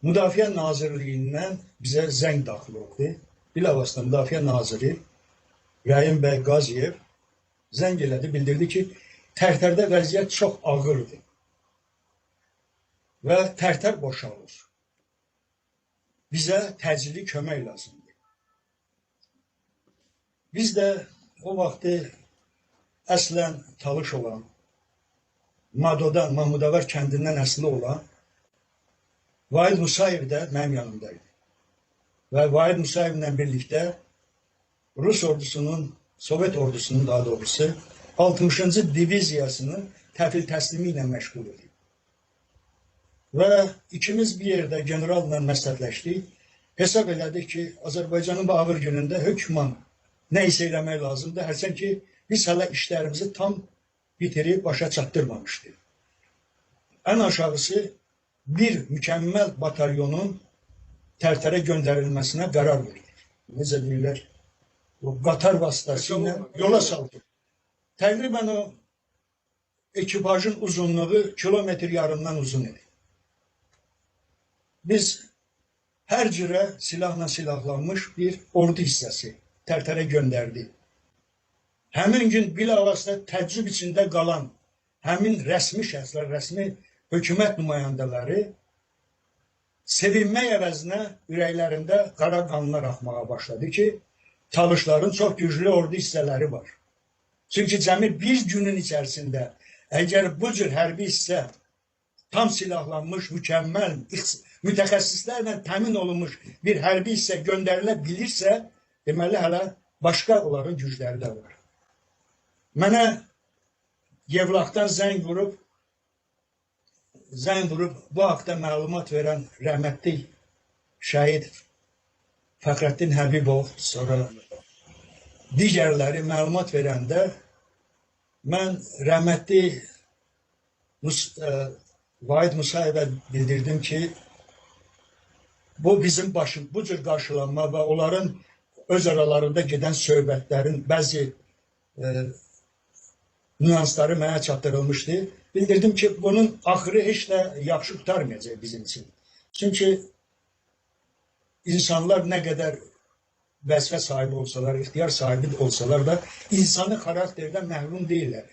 Müdafiə Nazirliyindən bizə zəng daxil oldu. Bilavasitə Müdafiə Naziri Rəhim bəy Qaziyev zəng elədi, bildirdi ki, Tərtərdə vəziyyət çox ağırdır və Tərtər boşalır. Bizə təcili kömək lazımdır. Biz də o vaxtı əslən Talış olan, Madodan, Mahmudağar kəndindən əsli olan Vahid Musayev də mənim yanımdaydı. Və Vahid Musayevlə birlikdə Rus ordusunun, Sovet ordusunun daha doğrusu 60-cı diviziyasının təhvil təslimi ilə məşğul edib. Və ikimiz bir yerdə generalla məsləhətləşdik. Hesab elədik ki, Azərbaycanın bu ağır günündə hökman nə isə eləmək lazımdır. Hərçənd ki, biz hələ işlərimizi tam bitirib başa çatdırmamışdıq. Ən aşağısı bir mükəmməl batalyonun Tərtərə göndərilməsinə qərar verdik. Necə deyirlər? O qatar vasitəsilə yola saldık. Təqribən o ekipajın uzunluğu kilometr yarımdan uzun idi. Biz hər cürə silahla silahlanmış bir ordu hissəsi Tərtərə göndərdik. Həmin gün bilavasitə təəccüb içində qalan həmin rəsmi şəxslər, rəsmi hökumət nümayəndələri sevinmək əvəzinə ürəklərində qara qanlar axmağa başladı ki, Talışların çox güclü ordu hissələri var. Çünki cəmi bir günün içərisində əgər bu cür hərbi hissə tam silahlanmış, mükəmməl, mütəxəssislərlə təmin olunmuş bir hərbi hissə göndərilə bilirsə, deməli hələ başqa onların gücləri də var. Mənə Yevlaxdan zəng vurub bu haqda məlumat verən rəhmətli şəhid Fəxrəddin Həbibov, sonra digərləri məlumat verəndə mən rəhmətli Vahid Musayevə bildirdim ki, bu bizim bu cür qarşılanma və onların öz aralarında gedən söhbətlərin bəzi nüansları mənə çatdırılmışdı. Bildirdim ki, bunun axırı heç də yaxşı qurtarmayacaq bizim üçün. Çünki insanlar nə qədər vəzifə sahibi olsalar, ixtiyar sahibi olsalar da insani xarakterdən məhrum deyirlər.